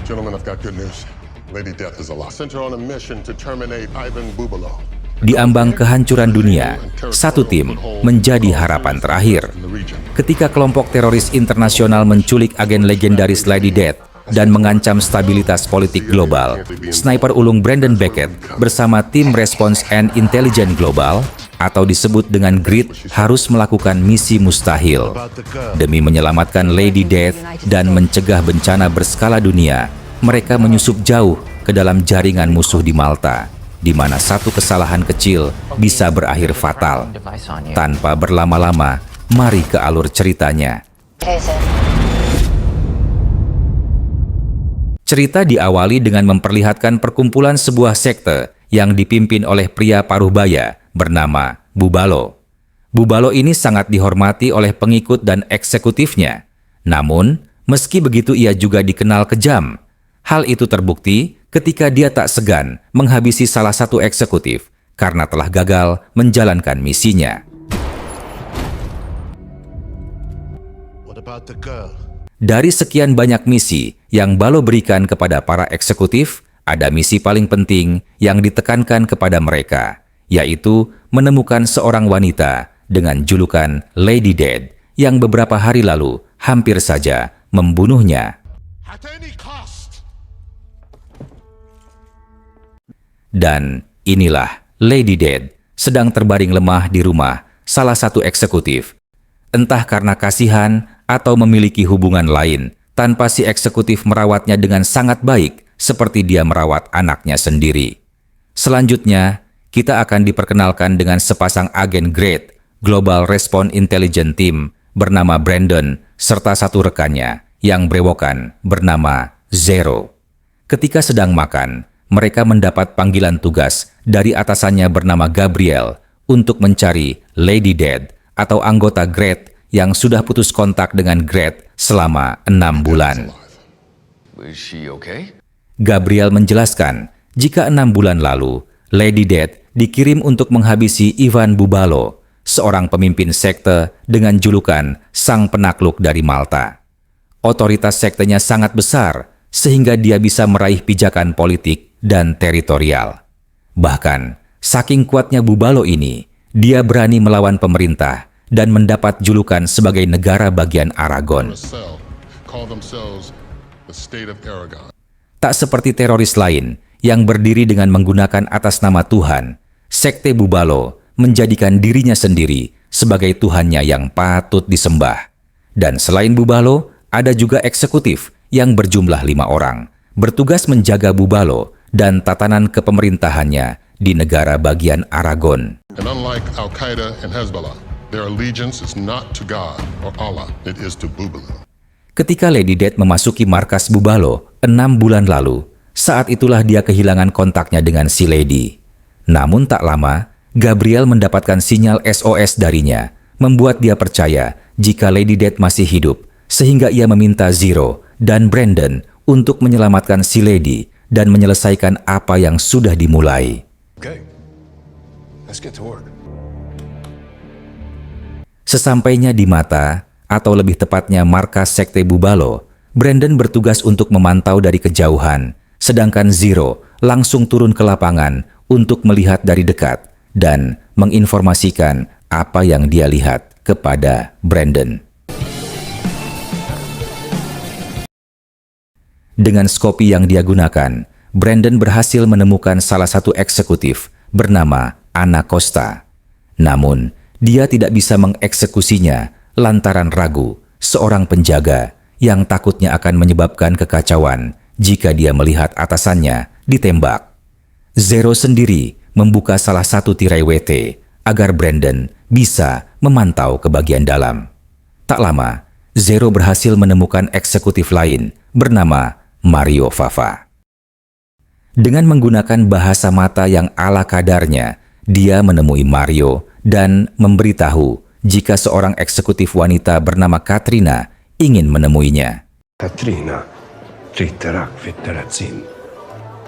Gentlemen, I've got good news. Lady Death is alive. Sent her on a mission to terminate Ivan Bubalo. Di ambang kehancuran dunia, satu tim menjadi harapan terakhir. Ketika kelompok teroris internasional menculik agen legendaris Lady Death dan mengancam stabilitas politik global, sniper ulung Brandon Beckett bersama tim Response and Intelligence Global atau disebut dengan GRID harus melakukan misi mustahil. Demi menyelamatkan Lady Death dan mencegah bencana berskala dunia, mereka menyusup jauh ke dalam jaringan musuh di Malta, di mana satu kesalahan kecil bisa berakhir fatal. Tanpa berlama-lama, mari ke alur ceritanya. Cerita diawali dengan memperlihatkan perkumpulan sebuah sekte yang dipimpin oleh pria paruh baya bernama Bubalo. Bubalo ini sangat dihormati oleh pengikut dan eksekutifnya. Namun, meski begitu ia juga dikenal kejam. Hal itu terbukti ketika dia tak segan menghabisi salah satu eksekutif karena telah gagal menjalankan misinya. Dari sekian banyak misi yang Balo berikan kepada para eksekutif, ada misi paling penting yang ditekankan kepada mereka, yaitu menemukan seorang wanita dengan julukan Lady Death yang beberapa hari lalu hampir saja membunuhnya. Dan inilah Lady Death sedang terbaring lemah di rumah salah satu eksekutif. Entah karena kasihan atau memiliki hubungan lain, tanpa si eksekutif merawatnya dengan sangat baik seperti dia merawat anaknya sendiri. Selanjutnya, kita akan diperkenalkan dengan sepasang agen GRID, Global Response Intelligence Team, bernama Brandon, serta satu rekannya yang brewokan bernama Zero. Ketika sedang makan, mereka mendapat panggilan tugas dari atasannya bernama Gabriel untuk mencari Lady Death atau anggota GRID yang sudah putus kontak dengan GRID selama 6 bulan. Gabriel menjelaskan jika 6 bulan lalu, Lady Death dikirim untuk menghabisi Ivan Bubalo, seorang pemimpin sekte dengan julukan Sang Penakluk dari Malta. Otoritas sektenya sangat besar, sehingga dia bisa meraih pijakan politik dan teritorial. Bahkan, saking kuatnya Bubalo ini, dia berani melawan pemerintah dan mendapat julukan sebagai negara bagian Aragon. Tak seperti teroris lain yang berdiri dengan menggunakan atas nama Tuhan, sekte Bubalo menjadikan dirinya sendiri sebagai Tuhannya yang patut disembah. Dan selain Bubalo, ada juga eksekutif yang berjumlah 5 orang, bertugas menjaga Bubalo dan tatanan kepemerintahannya di negara bagian Aragon. And unlike Al-Qaeda and Hezbollah, their allegiance is not to God or Allah, it is to Bubalo. Ketika Lady Death memasuki markas Bubalo 6 bulan lalu, saat itulah dia kehilangan kontaknya dengan si Lady. Namun tak lama, Gabriel mendapatkan sinyal SOS darinya, membuat dia percaya jika Lady Death masih hidup, sehingga ia meminta Zero dan Brandon untuk menyelamatkan si Lady dan menyelesaikan apa yang sudah dimulai. Okay. Let's get to work. Sesampainya di Mata, atau lebih tepatnya markas sekte Bubalo, Brandon bertugas untuk memantau dari kejauhan, sedangkan Zero langsung turun ke lapangan untuk melihat dari dekat dan menginformasikan apa yang dia lihat kepada Brandon. Dengan skopi yang dia gunakan, Brandon berhasil menemukan salah satu eksekutif bernama Ana Costa. Namun, dia tidak bisa mengeksekusinya lantaran ragu seorang penjaga yang takutnya akan menyebabkan kekacauan jika dia melihat atasannya ditembak. Zero sendiri membuka salah satu tirai WT agar Brandon bisa memantau ke bagian dalam. Tak lama, Zero berhasil menemukan eksekutif lain bernama Mario Fava. Dengan menggunakan bahasa mata yang ala kadarnya, dia menemui Mario dan memberitahu jika seorang eksekutif wanita bernama Katrina ingin menemuinya. Katrina,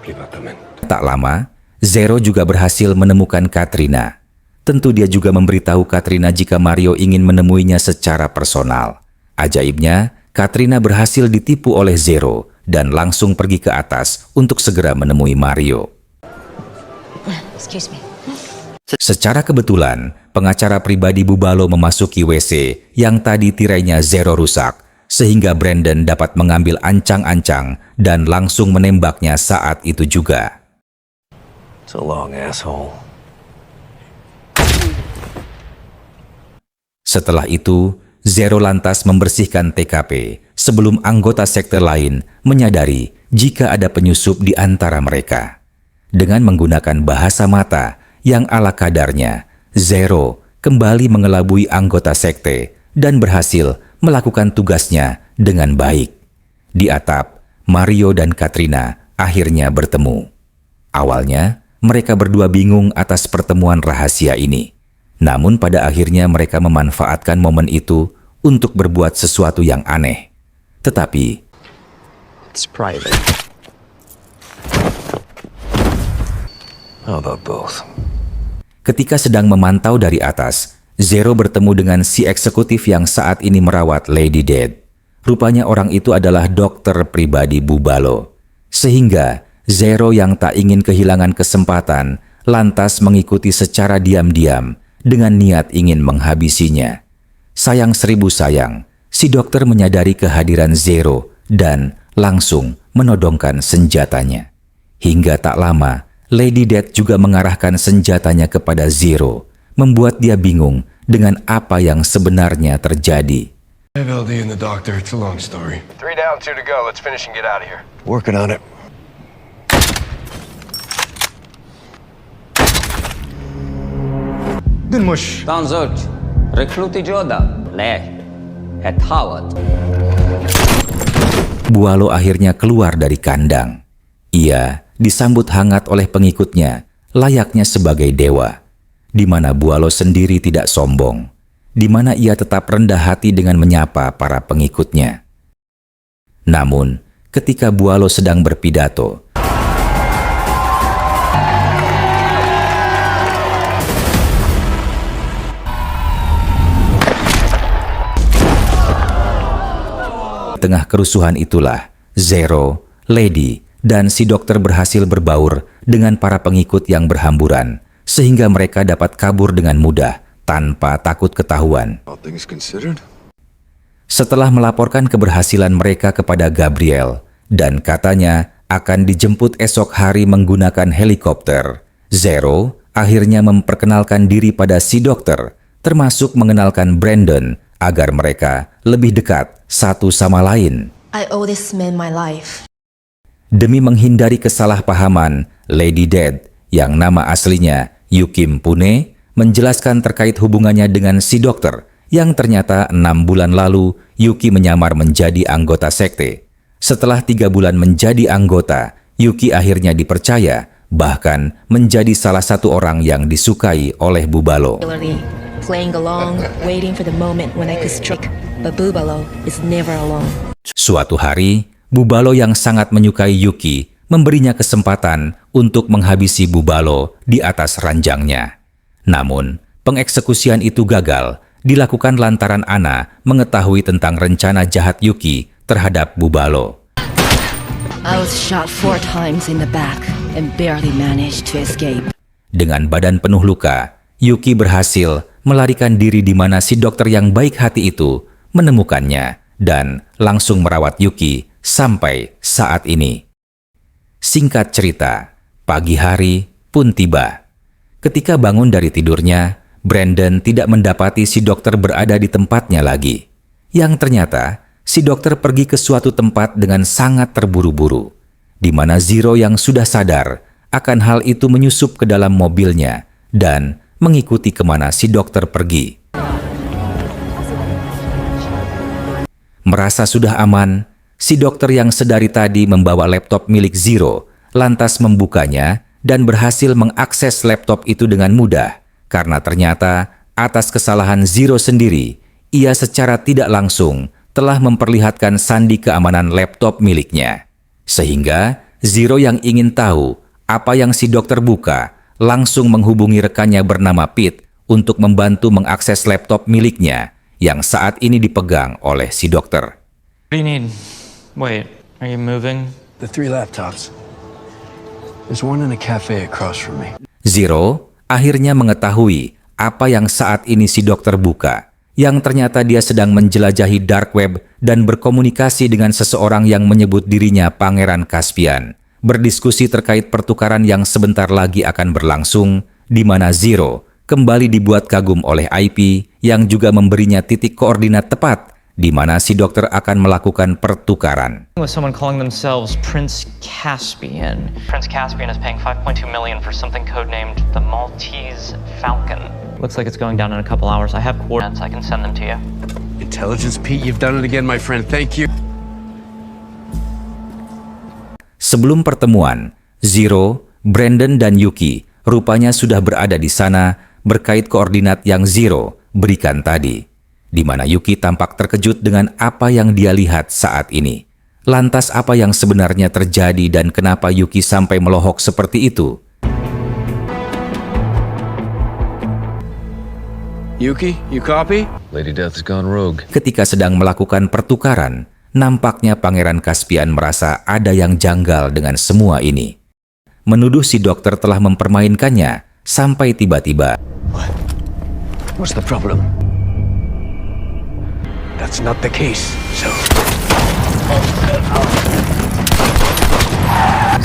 privatamente. Tak lama, Zero juga berhasil menemukan Katrina. Tentu dia juga memberitahu Katrina jika Mario ingin menemuinya secara personal. Ajaibnya, Katrina berhasil ditipu oleh Zero dan langsung pergi ke atas untuk segera menemui Mario. Excuse me. Secara kebetulan, pengacara pribadi Bubalo memasuki WC yang tadi tirainya Zero rusak, sehingga Brandon dapat mengambil ancang-ancang dan langsung menembaknya saat itu juga. So long, asshole. Setelah itu, Zero lantas membersihkan TKP sebelum anggota sekte lain menyadari jika ada penyusup di antara mereka. Dengan menggunakan bahasa mata yang ala kadarnya, Zero kembali mengelabui anggota sekte dan berhasil melakukan tugasnya dengan baik. Di atap, Mario dan Katrina akhirnya bertemu. Awalnya, mereka berdua bingung atas pertemuan rahasia ini. Namun pada akhirnya mereka memanfaatkan momen itu untuk berbuat sesuatu yang aneh. Tetapi, It's private. How about both? ketika sedang memantau dari atas, Zero bertemu dengan si eksekutif yang saat ini merawat Lady Dead. Rupanya orang itu adalah dokter pribadi Bubalo. Sehingga Zero yang tak ingin kehilangan kesempatan lantas mengikuti secara diam-diam dengan niat ingin menghabisinya. Sayang seribu sayang, si dokter menyadari kehadiran Zero dan langsung menodongkan senjatanya. Hingga tak lama, Lady Death juga mengarahkan senjatanya kepada Zero, membuat dia bingung dengan apa yang sebenarnya terjadi. I have LD and the doctor. It's a long story. 3 down, 2 to go. Let's finish and get out of here. Working on it. Tanzot, rekruti Joda, Leh, et Howard. Bualo akhirnya keluar dari kandang. Ia disambut hangat oleh pengikutnya, layaknya sebagai dewa, di mana Bualo sendiri tidak sombong, di mana ia tetap rendah hati dengan menyapa para pengikutnya. Namun, ketika Bualo sedang berpidato, di tengah kerusuhan itulah, Zero, Lady, dan si dokter berhasil berbaur dengan para pengikut yang berhamburan, sehingga mereka dapat kabur dengan mudah tanpa takut ketahuan. All things considered. Setelah melaporkan keberhasilan mereka kepada Gabriel dan katanya akan dijemput esok hari menggunakan helikopter, Zero akhirnya memperkenalkan diri pada si dokter, termasuk mengenalkan Brandon agar mereka lebih dekat satu sama lain. I owe this man my life. Demi menghindari kesalahpahaman, Lady Dead yang nama aslinya Yukim Pune menjelaskan terkait hubungannya dengan si dokter yang ternyata 6 bulan lalu Yuki menyamar menjadi anggota sekte. Setelah 3 bulan menjadi anggota, Yuki akhirnya dipercaya bahkan menjadi salah satu orang yang disukai oleh Bubalo. Regularly playing along, waiting for the moment when I could strike. But Bubalo is never alone. Suatu hari, Bubalo yang sangat menyukai Yuki memberinya kesempatan untuk menghabisi Bubalo di atas ranjangnya. Namun, pengeksekusian itu gagal dilakukan lantaran Ana mengetahui tentang rencana jahat Yuki terhadap Bubalo. I was shot 4 times in the back and barely managed to escape. Dengan badan penuh luka, Yuki berhasil melarikan diri di mana si dokter yang baik hati itu menemukannya dan langsung merawat Yuki sampai saat ini. Singkat cerita, pagi hari pun tiba. Ketika bangun dari tidurnya, Brandon tidak mendapati si dokter berada di tempatnya lagi. Yang ternyata, si dokter pergi ke suatu tempat dengan sangat terburu-buru, di mana Zero yang sudah sadar akan hal itu menyusup ke dalam mobilnya dan mengikuti kemana si dokter pergi. Merasa sudah aman, si dokter yang sedari tadi membawa laptop milik Zero lantas membukanya dan berhasil mengakses laptop itu dengan mudah karena ternyata atas kesalahan Zero sendiri, ia secara tidak langsung telah memperlihatkan sandi keamanan laptop miliknya. Sehingga Zero yang ingin tahu apa yang si dokter buka langsung menghubungi rekannya bernama Pete untuk membantu mengakses laptop miliknya yang saat ini dipegang oleh si dokter. What do you need? Wait, Are you moving? The 3 laptops. There's one in a cafe across from me. Zero akhirnya mengetahui apa yang saat ini si dokter buka, yang ternyata dia sedang menjelajahi dark web dan berkomunikasi dengan seseorang yang menyebut dirinya Pangeran Caspian, berdiskusi terkait pertukaran yang sebentar lagi akan berlangsung, di mana Zero kembali dibuat kagum oleh IP yang juga memberinya titik koordinat tepat di mana si dokter akan melakukan pertukaran. With someone calling themselves Prince Caspian. Prince Caspian is paying 5.2 million for something codenamed the Maltese Falcon. Looks like it's going down in a couple hours. I have coordinates. I can send them to you. Intelligence Pete, you've done it again, my friend. Thank you. Sebelum pertemuan, Zero, Brandon, dan Yuki rupanya sudah berada di sana berkait koordinat yang Zero berikan tadi, di mana Yuki tampak terkejut dengan apa yang dia lihat saat ini. Lantas apa yang sebenarnya terjadi dan kenapa Yuki sampai melohok seperti itu? Yuki, you copy? Lady Death has gone rogue. Ketika sedang melakukan pertukaran, nampaknya Pangeran Caspian merasa ada yang janggal dengan semua ini. Menuduh si dokter telah mempermainkannya sampai tiba-tiba. What? What's the problem? That's not the case, so...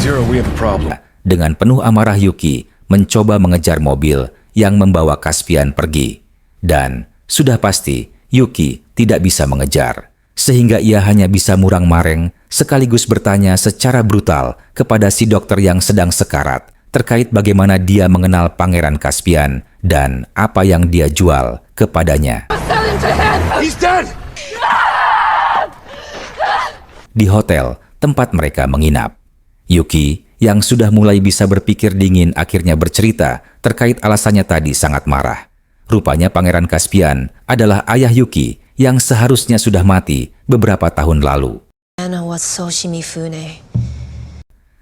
Zero, we have a problem. Dengan penuh amarah Yuki mencoba mengejar mobil yang membawa Caspian pergi. Dan sudah pasti Yuki tidak bisa mengejar, sehingga ia hanya bisa murang-mareng sekaligus bertanya secara brutal kepada si dokter yang sedang sekarat terkait bagaimana dia mengenal Pangeran Caspian dan apa yang dia jual kepadanya. He's dead! Di hotel tempat mereka menginap, Yuki yang sudah mulai bisa berpikir dingin akhirnya bercerita terkait alasannya tadi sangat marah. Rupanya Pangeran Caspian adalah ayah Yuki yang seharusnya sudah mati beberapa tahun lalu. Anna was Soshimifune.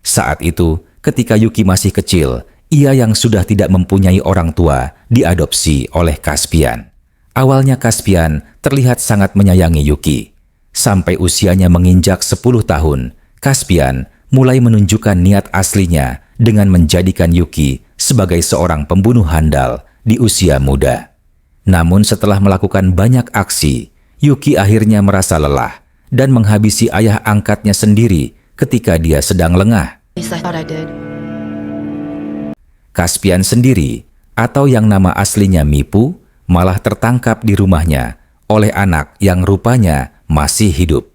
Saat itu, ketika Yuki masih kecil, ia yang sudah tidak mempunyai orang tua diadopsi oleh Caspian. Awalnya Caspian terlihat sangat menyayangi Yuki. Sampai usianya menginjak 10 tahun, Caspian mulai menunjukkan niat aslinya dengan menjadikan Yuki sebagai seorang pembunuh handal di usia muda. Namun setelah melakukan banyak aksi, Yuki akhirnya merasa lelah dan menghabisi ayah angkatnya sendiri ketika dia sedang lengah. Yes, I thought I did. Caspian sendiri, atau yang nama aslinya Mipu, malah tertangkap di rumahnya oleh anak yang rupanya masih hidup.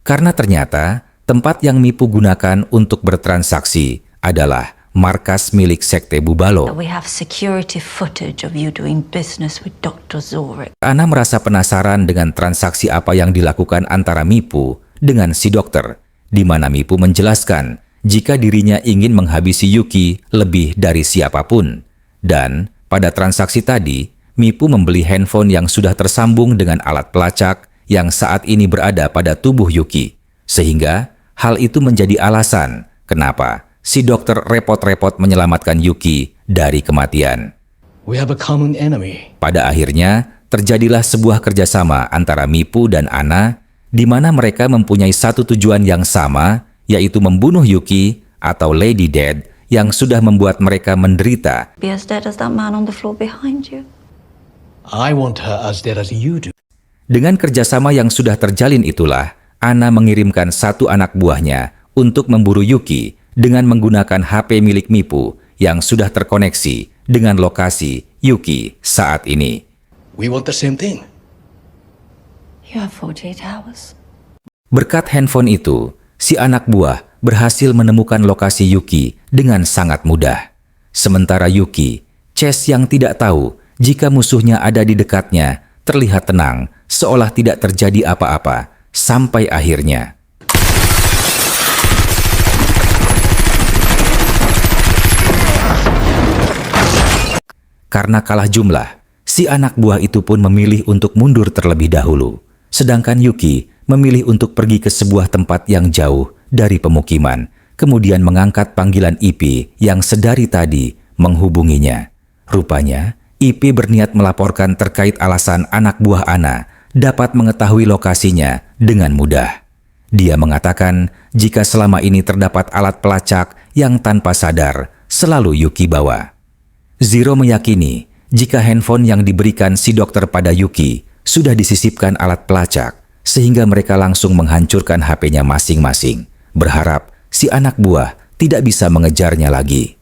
Karena ternyata tempat yang Mipu gunakan untuk bertransaksi adalah markas milik sekte Bubalo. We have security footage of you doing business with Dr. Zorik. Ana merasa penasaran dengan transaksi apa yang dilakukan antara Mipu dengan si dokter, di mana Mipu menjelaskan jika dirinya ingin menghabisi Yuki lebih dari siapapun. Dan pada transaksi tadi, Mipu membeli handphone yang sudah tersambung dengan alat pelacak yang saat ini berada pada tubuh Yuki. Sehingga hal itu menjadi alasan kenapa si dokter repot-repot menyelamatkan Yuki dari kematian. We have a common enemy. Pada akhirnya, terjadilah sebuah kerjasama antara Mipu dan Ana, di mana mereka mempunyai satu tujuan yang sama, yaitu membunuh Yuki atau Lady Dead yang sudah membuat mereka menderita. Be as dead as that man on the floor behind you. I want her as dead as you do. Dengan kerjasama yang sudah terjalin itulah, Ana mengirimkan satu anak buahnya untuk memburu Yuki dengan menggunakan HP milik Mipu yang sudah terkoneksi dengan lokasi Yuki saat ini. We want the same thing. You have 48 hours. Berkat handphone itu, si anak buah berhasil menemukan lokasi Yuki dengan sangat mudah. Sementara Yuki, Chess yang tidak tahu jika musuhnya ada di dekatnya, terlihat tenang, seolah tidak terjadi apa-apa, sampai akhirnya. Karena kalah jumlah, si anak buah itu pun memilih untuk mundur terlebih dahulu. Sedangkan Yuki memilih untuk pergi ke sebuah tempat yang jauh dari pemukiman, kemudian mengangkat panggilan IP yang sedari tadi menghubunginya. Rupanya, IP berniat melaporkan terkait alasan anak buah Ana dapat mengetahui lokasinya dengan mudah. Dia mengatakan jika selama ini terdapat alat pelacak yang tanpa sadar selalu Yuki bawa. Zero meyakini jika handphone yang diberikan si dokter pada Yuki sudah disisipkan alat pelacak, sehingga mereka langsung menghancurkan HP-nya masing-masing, berharap si anak buah tidak bisa mengejarnya lagi.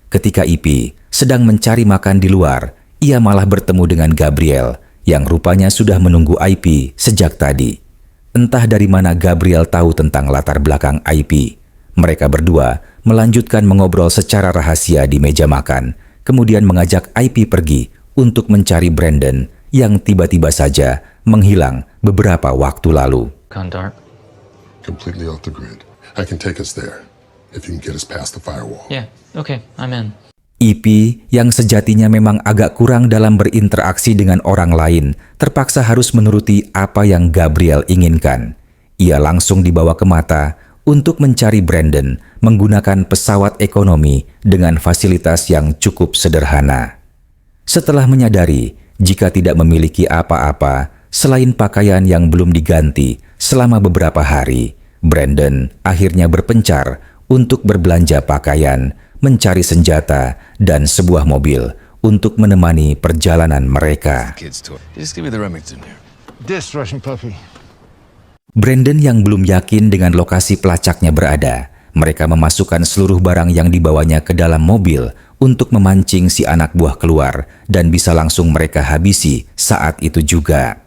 Ketika Ipy sedang mencari makan di luar, ia malah bertemu dengan Gabriel yang rupanya sudah menunggu Ipy sejak tadi. Entah dari mana Gabriel tahu tentang latar belakang Ipy. Mereka berdua melanjutkan mengobrol secara rahasia di meja makan, kemudian mengajak Ipy pergi untuk mencari Brandon yang tiba-tiba saja menghilang beberapa waktu lalu. Gone dark. Completely off the grid. I can take us there if you can get us past the firewall. Yeah, okay, I'm in. Ipy yang sejatinya memang agak kurang dalam berinteraksi dengan orang lain terpaksa harus menuruti apa yang Gabriel inginkan. Ia langsung dibawa ke mata untuk mencari Brandon menggunakan pesawat ekonomi dengan fasilitas yang cukup sederhana. Setelah menyadari jika tidak memiliki apa-apa selain pakaian yang belum diganti selama beberapa hari, Brandon akhirnya berpencar untuk berbelanja pakaian, mencari senjata, dan sebuah mobil untuk menemani perjalanan mereka. Just give me the Remington here. This Russian puppy. Brandon yang belum yakin dengan lokasi pelacaknya berada, mereka memasukkan seluruh barang yang dibawanya ke dalam mobil untuk memancing si anak buah keluar dan bisa langsung mereka habisi saat itu juga.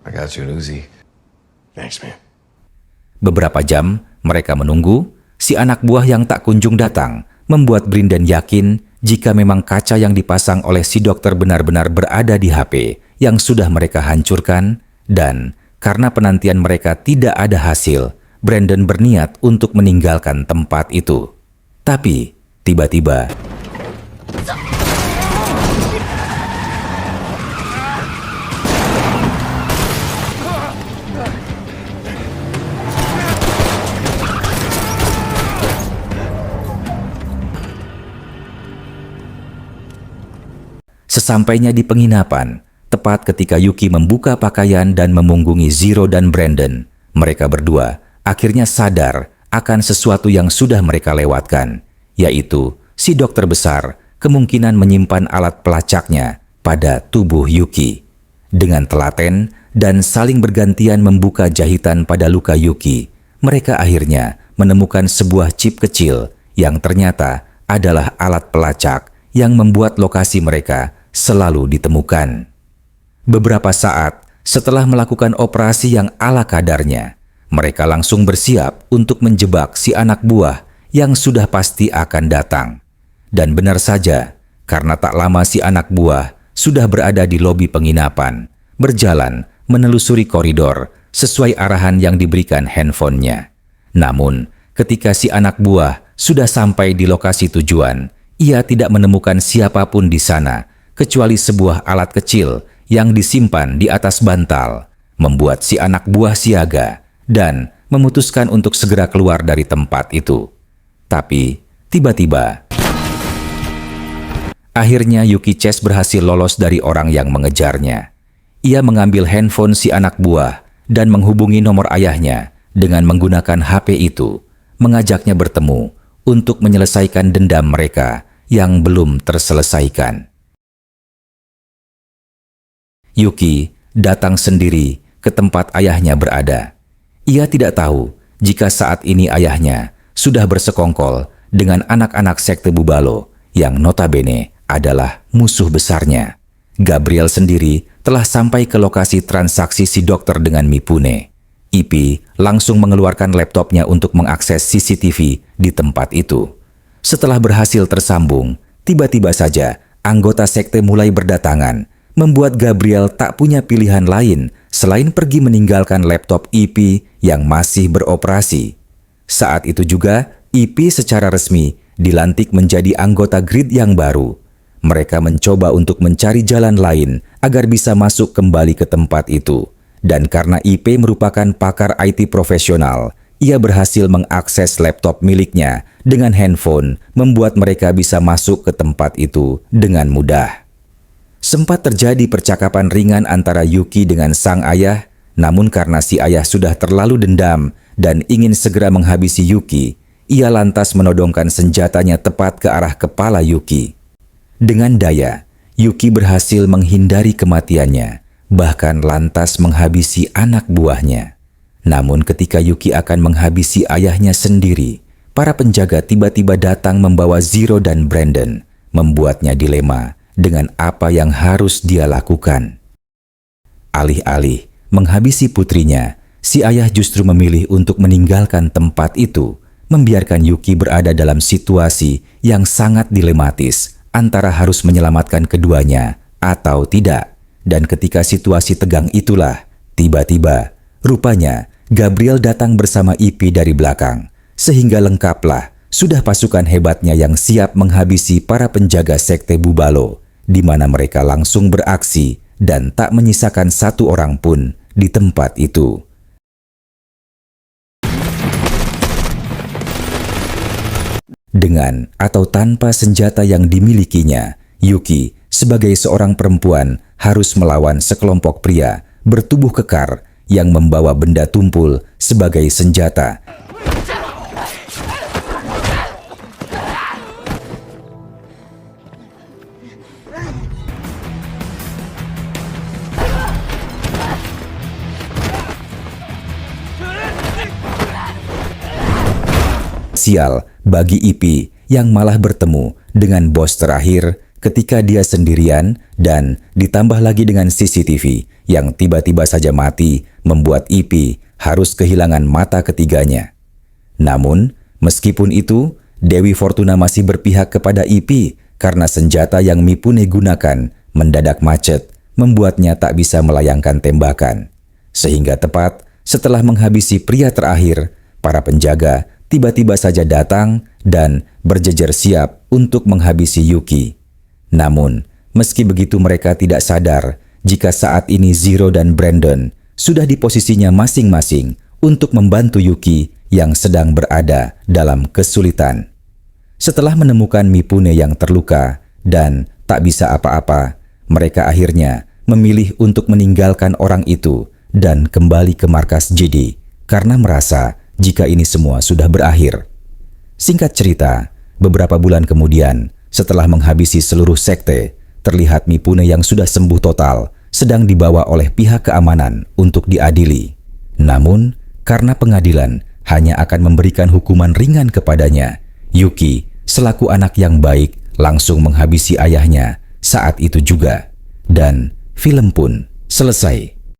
I got you an Uzi. Thanks, man. Beberapa jam mereka menunggu. Si anak buah yang tak kunjung datang membuat Brandon yakin jika memang kaca yang dipasang oleh si dokter benar-benar berada di HP yang sudah mereka hancurkan, dan karena penantian mereka tidak ada hasil, Brandon berniat untuk meninggalkan tempat itu. Tapi tiba-tiba sesampainya di penginapan, tepat ketika Yuki membuka pakaian dan memunggungi Zero dan Brandon, mereka berdua akhirnya sadar akan sesuatu yang sudah mereka lewatkan, yaitu si dokter besar kemungkinan menyimpan alat pelacaknya pada tubuh Yuki. Dengan telaten dan saling bergantian membuka jahitan pada luka Yuki, mereka akhirnya menemukan sebuah chip kecil yang ternyata adalah alat pelacak yang membuat lokasi mereka selalu ditemukan. Beberapa saat setelah melakukan operasi yang ala kadarnya, mereka langsung bersiap untuk menjebak si anak buah yang sudah pasti akan datang. Dan benar saja, karena tak lama si anak buah sudah berada di lobi penginapan, berjalan menelusuri koridor sesuai arahan yang diberikan handphonenya. Namun, ketika si anak buah sudah sampai di lokasi tujuan, ia tidak menemukan siapapun di sana, kecuali sebuah alat kecil yang disimpan di atas bantal, membuat si anak buah siaga dan memutuskan untuk segera keluar dari tempat itu. Tapi, tiba-tiba, akhirnya Yuki Chase berhasil lolos dari orang yang mengejarnya. Ia mengambil handphone si anak buah dan menghubungi nomor ayahnya dengan menggunakan HP itu, mengajaknya bertemu untuk menyelesaikan dendam mereka yang belum terselesaikan. Yuki datang sendiri ke tempat ayahnya berada. Ia tidak tahu jika saat ini ayahnya sudah bersekongkol dengan anak-anak sekte Bubalo yang notabene adalah musuh besarnya. Gabriel sendiri telah sampai ke lokasi transaksi si dokter dengan Mifune. Ipy langsung mengeluarkan laptopnya untuk mengakses CCTV di tempat itu. Setelah berhasil tersambung, tiba-tiba saja anggota sekte mulai berdatangan, membuat Gabriel tak punya pilihan lain selain pergi meninggalkan laptop Ipy yang masih beroperasi. Saat itu juga, Ipy secara resmi dilantik menjadi anggota Grid yang baru. Mereka mencoba untuk mencari jalan lain agar bisa masuk kembali ke tempat itu. Dan karena Ipy merupakan pakar IT profesional, ia berhasil mengakses laptop miliknya dengan handphone, membuat mereka bisa masuk ke tempat itu dengan mudah. Sempat terjadi percakapan ringan antara Yuki dengan sang ayah, namun karena si ayah sudah terlalu dendam dan ingin segera menghabisi Yuki, ia lantas menodongkan senjatanya tepat ke arah kepala Yuki. Dengan daya, Yuki berhasil menghindari kematiannya, bahkan lantas menghabisi anak buahnya. Namun ketika Yuki akan menghabisi ayahnya sendiri, para penjaga tiba-tiba datang membawa Zero dan Brandon, membuatnya dilema dengan apa yang harus dia lakukan. Alih-alih menghabisi putrinya, si ayah justru memilih untuk meninggalkan tempat itu, membiarkan Yuki berada dalam situasi yang sangat dilematis antara harus menyelamatkan keduanya atau tidak. Dan ketika situasi tegang itulah, tiba-tiba, rupanya Gabriel datang bersama Ipy dari belakang, sehingga lengkaplah sudah pasukan hebatnya yang siap menghabisi para penjaga sekte Bubalo, di mana mereka langsung beraksi dan tak menyisakan satu orang pun di tempat itu. Dengan atau tanpa senjata yang dimilikinya, Yuki sebagai seorang perempuan harus melawan sekelompok pria bertubuh kekar yang membawa benda tumpul sebagai senjata. Sial bagi Ipy yang malah bertemu dengan bos terakhir ketika dia sendirian dan ditambah lagi dengan CCTV yang tiba-tiba saja mati membuat Ipy harus kehilangan mata ketiganya. Namun, meskipun itu, Dewi Fortuna masih berpihak kepada Ipy karena senjata yang Mipune gunakan mendadak macet, membuatnya tak bisa melayangkan tembakan. Sehingga tepat setelah menghabisi pria terakhir, para penjaga tiba-tiba saja datang dan berjejer siap untuk menghabisi Yuki. Namun, meski begitu mereka tidak sadar jika saat ini Zero dan Brandon sudah di posisinya masing-masing untuk membantu Yuki yang sedang berada dalam kesulitan. Setelah menemukan Mipune yang terluka dan tak bisa apa-apa, mereka akhirnya memilih untuk meninggalkan orang itu dan kembali ke markas JD karena merasa jika ini semua sudah berakhir. Singkat cerita, beberapa bulan kemudian, setelah menghabisi seluruh sekte, terlihat Mipune yang sudah sembuh total sedang dibawa oleh pihak keamanan untuk diadili. Namun, karena pengadilan hanya akan memberikan hukuman ringan kepadanya, Yuki, selaku anak yang baik, langsung menghabisi ayahnya saat itu juga. Dan film pun selesai.